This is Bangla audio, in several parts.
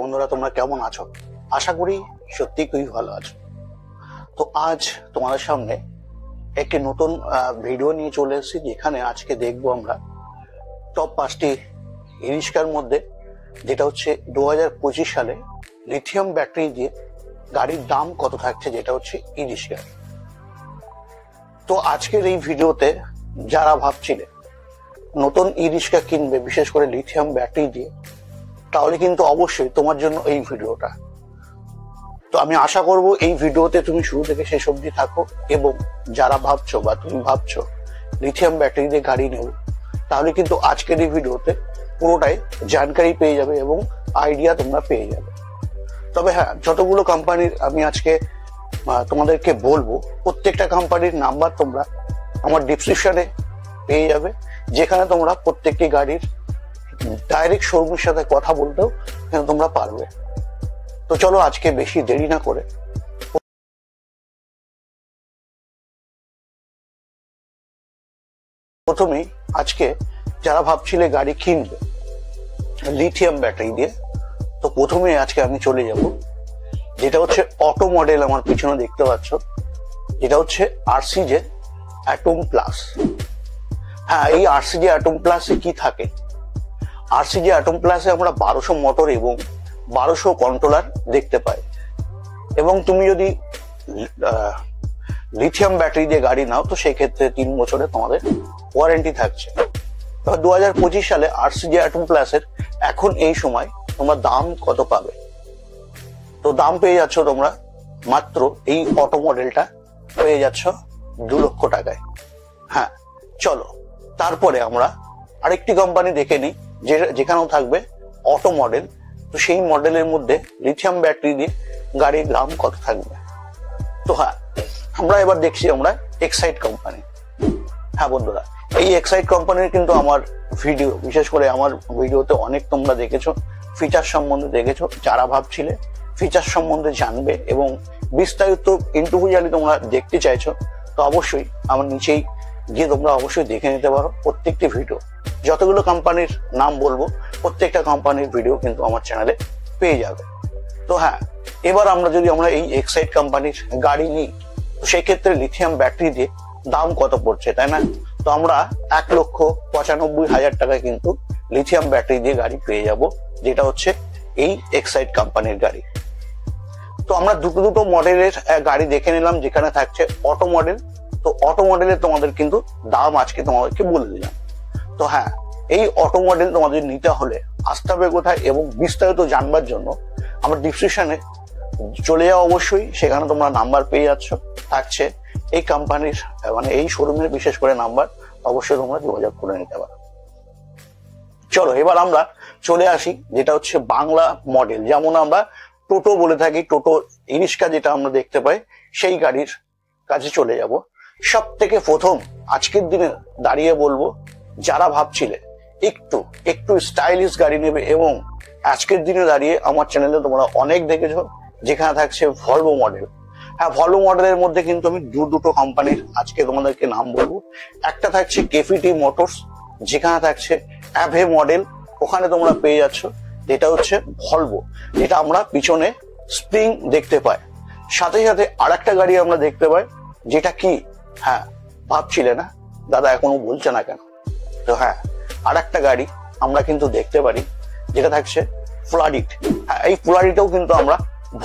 বন্ধুরা তোমরা কেমন আছো? আশা করি সত্যি খুবই ভালো আছো। তো আজ তোমাদের সামনে একটি নতুন ভিডিও নিয়ে চলে এসেছি, যেখানে আজকে দেখবো আমরা টপ 5টি ই রিক্সার মধ্যে, যেটা হচ্ছে 2025 সালে লিথিয়াম ব্যাটারি দিয়ে গাড়ির দাম কত থাকছে, যেটা হচ্ছে ই রিক্সা। তো আজকের এই ভিডিওতে যারা ভাবছিলে নতুন ই রিক্সা কিনবে, বিশেষ করে লিথিয়াম ব্যাটারি দিয়ে, তাহলে কিন্তু অবশ্যই তোমার জন্য এই ভিডিওটা। তো আমি আশা করব এই ভিডিওতে তুমি শুরু থেকে শেষ অবধি থাকো, এবং যারা ভাবছো বা তুমি ভাবছো লিথিয়াম ব্যাটারি দিয়ে গাড়ি নেব, তাহলে কিন্তু আজকের এই ভিডিওতে পুরোটাই জানকারি পেয়ে যাবে এবং আইডিয়া তোমরা পেয়ে যাবে। তবে হ্যাঁ, যতগুলো কোম্পানির আমি আজকে তোমাদেরকে বলবো, প্রত্যেকটা কোম্পানির নাম্বার তোমরা আমার ডিসক্রিপশনে পেয়ে যাবে, যেখানে তোমরা প্রত্যেকটি গাড়ির ডাইরেক্ট শোরুমের সাথে কথা বলতেও তোমরা পারবে। তো চলো আজকে বেশি দেরি না করে প্রথমেই আজকে যারা ভাবছিলে গাড়ি কিনবে লিথিয়াম ব্যাটারি দিয়ে, তো প্রথমে আজকে আমি চলে যাব যেটা হচ্ছে অটো মডেল, আমার পিছনে দেখতে পাচ্ছ, যেটা হচ্ছে আরসিজে অ্যাটম প্লাস। হ্যাঁ, এই আরসিজে অ্যাটম প্লাসে কি থাকে? আরসিজে অ্যাটম প্লাসে আমরা 1200 মোটর এবং 1200 কন্ট্রোলার দেখতে পাই। এবং তুমি যদি লিথিয়াম ব্যাটারি দিয়ে গাড়ি নাও, তো সেই ক্ষেত্রে 3 বছরে তোমাদের ওয়ারেন্টি থাকছে। 2025 সালে আরসিজে অ্যাটম প্লাসের এখন এই সময় তোমরা দাম কত পাবে? তো দাম পেয়ে যাচ্ছ তোমরা মাত্র এই অটো মডেলটা পেয়ে যাচ্ছ 2 লক্ষ টাকায়। হ্যাঁ, চলো তারপরে আমরা আরেকটি কোম্পানি দেখে নিই, যেখানেও থাকবে অটো মডেল। তো সেই মডেলের মধ্যে লিথিয়াম ব্যাটারি দিয়ে গাড়ির দাম কত থাকবে। তো হ্যাঁ, আমরা এবার দেখছি আমরা এক্সাইড কোম্পানি। হ্যাঁ বন্ধুরা, এই এক্সাইড কোম্পানির কিন্তু আমার ভিডিও, বিশেষ করে আমার ভিডিওতে অনেক তোমরা দেখেছো, ফিচার সম্বন্ধে দেখেছো। যারা ভাবছিলে ফিচার সম্বন্ধে জানবে এবং বিস্তারিত ইন্ডিভিজুয়ালি তোমরা দেখতে চাইছো, তো অবশ্যই আমার নিচেই গিয়ে তোমরা অবশ্যই দেখে নিতে পারো প্রত্যেকটি ভিডিও। যতগুলো কোম্পানির নাম বলবো, প্রত্যেকটা কোম্পানির ভিডিও কিন্তু আমার চ্যানেলে পেয়ে যাবে। তো হ্যাঁ, এবার আমরা এই এক্সাইড কোম্পানির গাড়ি নিই, তো সেই ক্ষেত্রে লিথিয়াম ব্যাটারি দিয়ে দাম কত পড়ছে, তাই না? তো আমরা 1,95,000 টাকায় কিন্তু লিথিয়াম ব্যাটারি দিয়ে গাড়ি পেয়ে যাব, যেটা হচ্ছে এই এক্সাইড কোম্পানির গাড়ি। তো আমরা দুটো মডেলের গাড়ি দেখে নিলাম, যেখানে থাকছে অটো মডেল। তো অটো মডেলের তোমাদের কিন্তু দাম আজকে তোমাদেরকে বলে দিলাম। তো হ্যাঁ, এই অটো মডেল তোমাদের নিতে হলে আসতে হবে কোথায় এবং বিস্তারিত জানবার জন্য আমার ডিসক্রিপশনে চলে যাও অবশ্যই। সেখানে তোমরা নাম্বার পেয়ে যাচ্ছ, থাকছে এই কোম্পানির মানে এই শোরুমের বিশেষ করে নাম্বার, অবশ্যই তোমরা যোগাযোগ করে নিতে পারো। চলো এবার আমরা চলে আসি যেটা হচ্ছে বাংলা মডেল, যেমন আমরা টোটো বলে থাকি, টোটো ই রিক্সা যেটা আমরা দেখতে পাই, সেই গাড়ির কাছে চলে যাব। সব থেকে প্রথম আজকের দিনে দাঁড়িয়ে বলবো, যারা ভাবছিলে একটু স্টাইলিশ গাড়ি নেবে, এবং আজকের দিনে দাঁড়িয়ে আমার চ্যানেলে তোমরা অনেক দেখেছো, যেখানে থাকছে ভলভো মডেল। হ্যাঁ, ভলভো মডেলের মধ্যে কিন্তু আমি দুটো কোম্পানির আজকে তোমাদেরকে নাম বলবো। একটা থাকছে কেপিটি মোটরস, যেখানে থাকছে অ্যাভে মডেল, ওখানে তোমরা পেয়ে যাচ্ছ যেটা হচ্ছে ভলভো, যেটা আমরা পিছনে স্প্রিং দেখতে পাই। সাথে সাথে আরেকটা গাড়ি আমরা দেখতে পাই, যেটা কি, হ্যাঁ ভাবছিলে না দাদা এখনো বলছে না কেন? তো হ্যাঁ, আরেকটা গাড়ি আমরা কিন্তু দেখতে পারি, যেটা থাকছে ফ্লাডিট। হ্যাঁ, এই ফ্লাডিটেও কিন্তু আমরা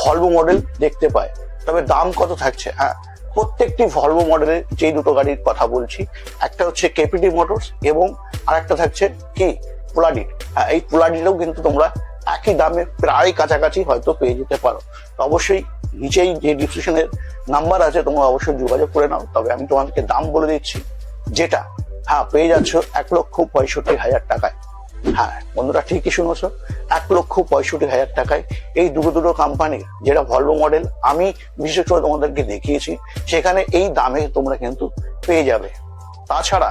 ভলভো মডেল দেখতে পাই। তবে দাম কত থাকছে? হ্যাঁ, প্রত্যেকটি ভলভো মডেলের যে দুটো গাড়ির কথা বলছি, একটা হচ্ছে কেপিটি মোটরস এবং আরেকটা থাকছে কি, ফ্লাডিট। হ্যাঁ, এই ফ্লাডিটেও কিন্তু তোমরা একই দামে প্রায় কাছাকাছি হয়তো পেয়ে যেতে পারো। তো অবশ্যই নিচেই যে ডিসক্রিপশনের নাম্বার আছে, তোমরা অবশ্যই যোগাযোগ করে নাও। তবে আমি তোমাদেরকে দাম বলে দিচ্ছি, যেটা হ্যাঁ পেয়ে যাচ্ছ 1,65,000 টাকায়। হ্যাঁ বন্ধুরা, ঠিকই শুনেছো, 1,65,000 টাকায় এই দুটো কোম্পানির, যেটা ভলভো মডেল আমি বিশেষ করে তোমাদেরকে দেখিয়েছি, সেখানে এই দামে তোমরা কিন্তু পেয়ে যাবে। তাছাড়া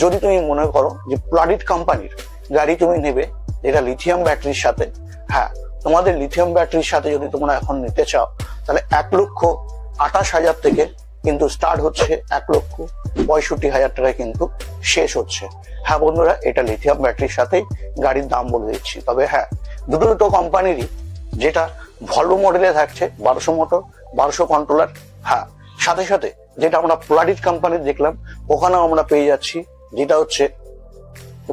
যদি তুমি মনে করো যে ফ্লাডিট কোম্পানির গাড়ি তুমি নেবে, যেটা লিথিয়াম ব্যাটারির সাথে, হ্যাঁ তোমাদের লিথিয়াম ব্যাটারির সাথে যদি তোমরা এখন নিতে চাও, তাহলে 1,28,000 থেকে কিন্তু স্টার্ট হচ্ছে, 1,65,000 টাকায় কিন্তু শেষ হচ্ছে। হ্যাঁ বন্ধুরা, এটা লিথিয়াম ব্যাটারির সাথেই গাড়ির দাম বলে দিচ্ছি। তবে হ্যাঁ, দুটো কোম্পানিরই যেটা ভলভো মডেলে থাকছে 1200 মোটর, 1200 কন্ট্রোলার। হ্যাঁ, সাথে সাথে যেটা আমরা পোলারিট কোম্পানির দেখলাম, ওখানেও আমরা পেয়ে যাচ্ছি যেটা হচ্ছে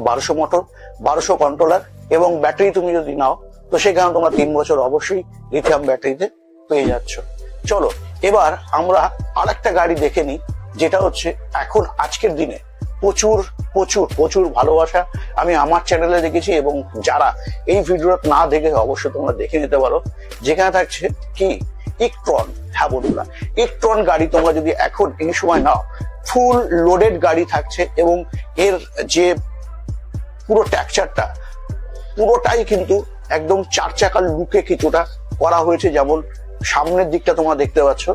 1200 মোটর, 1200 কন্ট্রোলার এবং ব্যাটারি তুমি যদি নাও তো সেখানে তোমরা 3 বছর অবশ্যই লিথিয়াম ব্যাটারিতে পেয়ে যাচ্ছ। চলো এবার আমরা আর একটা গাড়ি দেখে নিই, যেটা হচ্ছে এখন আজকের দিনে প্রচুর প্রচুর প্রচুর ভালোবাসা আমি আমার চ্যানেলে দেখেছি, এবং যারা এই ভিডিওটা না দেখে অবশ্যই তোমরা দেখে নিতে পারো, যেখানে থাকছে কি ইকট্রন। হ্যাঁ বন্ধুরা, ইকট্রন গাড়ি তোমরা যদি এখন এই সময় নাও, ফুল লোডেড গাড়ি থাকছে এবং এর যে পুরো টেক্সচারটা পুরোটাই কিন্তু একদম 4 চাকার লুকে কিছুটা করা হয়েছে। যেমন সামনের দিকটা তোমরা দেখতে পাচ্ছ,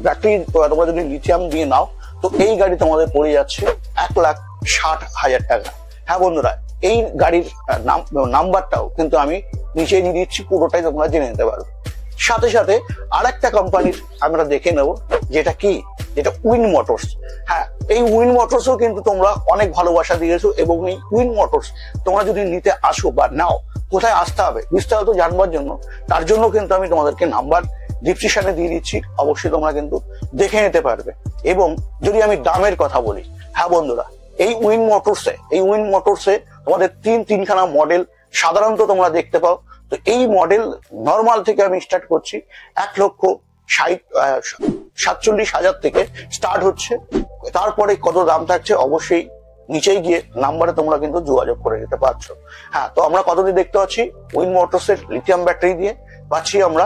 ব্যাটারি তোমরা যদি লিথিয়াম দিয়ে নাও তো এই গাড়ি তোমাদের পড়ে যাচ্ছে 1,60,000 টাকা। হ্যাঁ বন্ধুরা, এই গাড়ির নাম্বারটাও কিন্তু আমি নিচে দিয়ে দিচ্ছি, পুরোটাই তোমরা জেনে নিতে পারো। সাথে সাথে আর একটা কোম্পানির আমরা দেখে নেব, যেটা কি, যেটা উইন মোটরস। হ্যাঁ, এই উইন মোটরসও কিন্তু তোমরা অনেক ভালোবাসা দিয়েছো, এবং এই উইন মোটরস তোমরা যদি নিতে আসো বা নাও, কোথায় আসতে হবে বিস্তারিত জানবার জন্য, তার জন্য কিন্তু আমি তোমাদেরকে নাম্বার ডিসক্রিপশনে দিয়ে দিচ্ছি, অবশ্যই তোমরা কিন্তু দেখে নিতে পারবে। এবং যদি আমি দামের কথা বলি, হ্যাঁ বন্ধুরা, এই উইন মোটরসে তোমাদের তিনখানা মডেল সাধারণত তোমরা দেখতে পাও। তো এই মডেল নর্মাল থেকে আমি স্টার্ট করছি, 1,47,000 থেকে স্টার্ট হচ্ছে। তারপরে কত দাম থাকছে অবশ্যই নিচেই গিয়ে নাম্বারে তোমরা কিন্তু যোগাযোগ করে নিতে পারছো। হ্যাঁ, তো আমরা কত দিয়ে দেখতে পাচ্ছি, উইন মোটরসের লিথিয়াম ব্যাটারি দিয়ে পাচ্ছি আমরা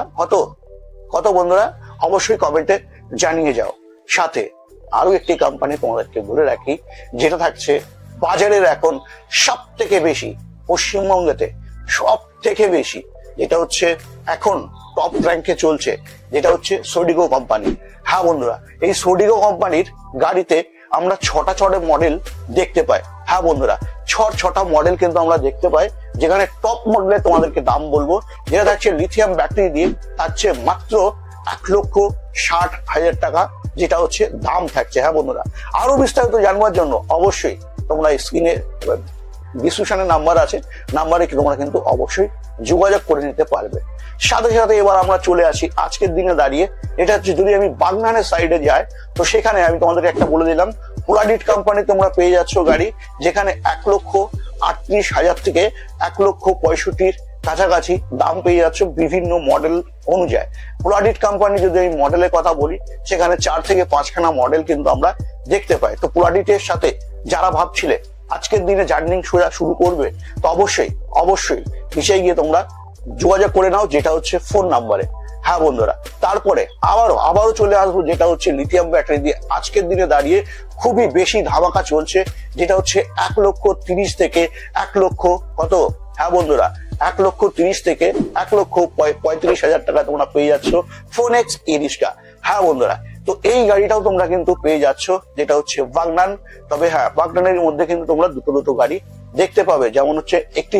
কত বন্ধুরা অবশ্যই কমেন্টে জানিয়ে যাও। সাথে আরো একটি কোম্পানি তোমাদেরকে বলে রাখি, যেটা থাকছে বাজারের এখন সব থেকে বেশি, পশ্চিমবঙ্গেতে সব থেকে বেশি, যেটা হচ্ছে এখন টপ র্যাঙ্কে চলছে, যেটা হচ্ছে সোডিগো কোম্পানি। হ্যাঁ বন্ধুরা, এই সোডিগো কোম্পানির গাড়িতে আমরা 6টা মডেল দেখতে পাই। হ্যাঁ বন্ধুরা, 6টা মডেল কিন্তু আমরা দেখতে পাই, যেখানে টপ মডেলে তোমাদেরকে দাম বলবো, যেটা থাকছে লিথিয়াম ব্যাটারি দিয়ে, থাকছে মাত্র 1,60,000 টাকা, যেটা হচ্ছে দাম থাকছে। হ্যাঁ বন্ধুরা, আরো বিস্তারিত জানবার জন্য অবশ্যই তোমরা স্ক্রিনে ডিসক্রিপশনে নাম্বার আছে, নাম্বারে তোমরা কিন্তু অবশ্যই যোগাযোগ করে নিতে পারবে। সাথে সাথে এবার আমরা চলে আসি আজকের দিনে দাঁড়িয়ে, এটা হচ্ছে যদি আমি বাগনানের সাইডে যাই তো সেখানে আমি তোমাদেরকে একটা বলে দিলাম, পোলারিট কোম্পানি তোমরা পেয়ে যাচ্ছ গাড়ি, যেখানে 1,38,000 থেকে 1,65,000 কাছাকাছি দাম পেয়ে যাচ্ছ বিভিন্ন মডেল অনুযায়ী। পোলারিট কোম্পানি যদি আমি মডেলের কথা বলি, সেখানে 4 থেকে 5খানা মডেল কিন্তু আমরা দেখতে পাই। তো পোলারিটের সাথে যারা ভাবছিলে আজকের দিনে জার্নি শুরু করবে, তো অবশ্যই নিচে গিয়ে তোমরা যোগাযোগ করে নাও, যেটা হচ্ছে ফোন নাম্বারে। হ্যাঁ বন্ধুরা, তারপরে আবারও চলে আসবো, যেটা হচ্ছে লিথিয়াম ব্যাটারি দিয়ে আজকের দিনে দাঁড়িয়ে খুবই বেশি ধামাকা চলছে, যেটা হচ্ছে 1,30,000 থেকে 1,00,000 কত, হ্যাঁ বন্ধুরা, 1,30,000 থেকে 1,35,000 টাকা তোমরা পেয়ে যাচ্ছ ফোনেক্স ই-রিক্সা। হ্যাঁ বন্ধুরা, তো এই গাড়িটাও তোমরা কিন্তু পেয়ে যাচ্ছ, যেটা হচ্ছে বাগনান। তবে হ্যাঁ, বাগনানের মধ্যে কিন্তু তোমরা দুটো গাড়ি দেখতে পাবে, যেমন হচ্ছে একটি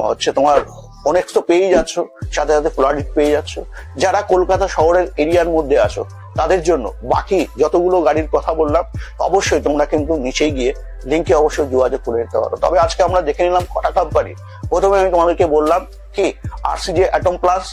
হচ্ছে তোমার ফোনেক্স তো পেয়ে যাচ্ছ, সাথে সাথে পোলারিট পেয়ে যাচ্ছ। যারা কলকাতা শহরের এরিয়ার মধ্যে আছো তাদের জন্য বাকি যতগুলো গাড়ির কথা বললাম, অবশ্যই তোমরা কিন্তু নিচেই গিয়ে লিঙ্কে অবশ্যই যোগাযোগ করে নিতে পারো। তবে আজকে আমরা দেখে নিলাম কটা কোম্পানি। প্রথমে আমি তোমাদেরকে বললাম কি আরসিজে অ্যাটম প্লাস,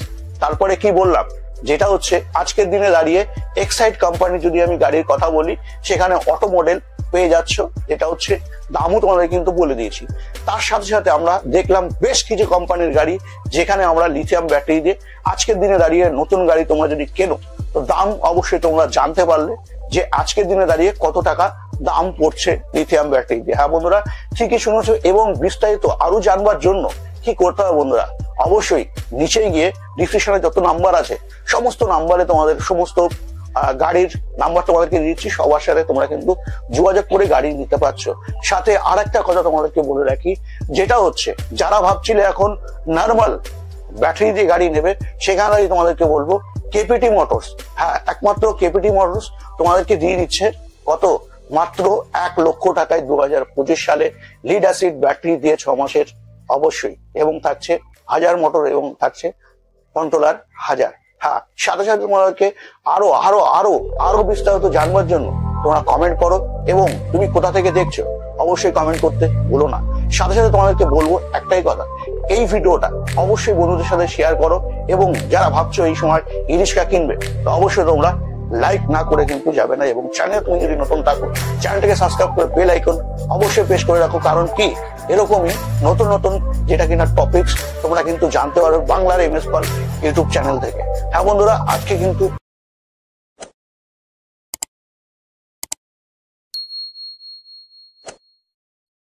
তারপরে কি বললাম, যেটা হচ্ছে আজকের দিনে দাঁড়িয়ে এক্সাইড কোম্পানি যদি আমি গাড়ির কথা বলি, সেখানে অটো মডেল পেয়ে যাচ্ছ, যেটা হচ্ছে দামও তোমাদের কিন্তু বলে দিয়েছি। তার সাথে সাথে আমরা দেখলাম বেশ কিছু কোম্পানির গাড়ি, যেখানে আমরা লিথিয়াম ব্যাটারি দিয়ে আজকের দিনে দাঁড়িয়ে নতুন গাড়ি তোমরা যদি কেনো তো দাম অবশ্যই তোমরা জানতে পারলে, যে আজকের দিনে দাঁড়িয়ে কত টাকা দাম পড়ছে লিথিয়াম ব্যাটারি দিয়ে। হ্যাঁ বন্ধুরা, ঠিকই শুনেছো। এবং বিস্তারিত আরো জানবার জন্য কি করতে হবে বন্ধুরা, অবশ্যই নিচে গিয়ে ডিসক্রিপশনে যত নাম্বার আছে সমস্ত নাম্বারে তোমাদের সমস্ত গাড়ির নাম্বার তোমাদেরকে দিচ্ছি, সবার সাথে তোমরা কিন্তু যোগাযোগ করে গাড়ি নিতে পারছো। সাথে আর একটা কথা তোমাদেরকে বলে রাখি, যেটা হচ্ছে যারা ভাবছিলে এখন নর্মাল ব্যাটারি দিয়ে গাড়ি নেবে, সেখানে তোমাদেরকে বলবো কেপিটি মোটরস। হ্যাঁ, একমাত্র কেপিটি মোটরস তোমাদেরকে দিয়ে দিচ্ছে কত, মাত্র 1,00,000 টাকায় 2025 সালে লিড অ্যাসিড ব্যাটারি দিয়ে 6 মাসের অবশ্যই, এবং থাকছে 1000 মোটর এবং থাকছে কন্ট্রোলার 1000। হ্যাঁ, সাথে সাথে তোমাদেরকে আরো আরো আরো আরো বিস্তারিত জানবার জন্য তোমরা কমেন্ট করো, এবং তুমি কোথা থেকে দেখছো অবশ্যই কমেন্ট করতে ভুলো না। সাথে সাথে তোমাদেরকে বলবো একটাই কথা, এই ভিডিওটা অবশ্যই বন্ধুদের সাথে শেয়ার করো, এবং যারা ভাবছো এই সময় ইরিশকা কিনবে, তো অবশ্যই তোমরা লাইক না করে কিন্তু যাবে না, এবং চ্যানেল তুমি যদি নতুন থাকো চ্যানেলটাকে সাবস্ক্রাইব করে বেল আইকন অবশ্যই প্রেস করে রাখো। কারণ কি, এরকমই নতুন নতুন যেটা কিনা টপিকস তোমরা কিন্তু জানতে পারো বাংলার MS পাল ইউটিউব চ্যানেল থেকে। হ্যাঁ বন্ধুরা, আজকে কিন্তু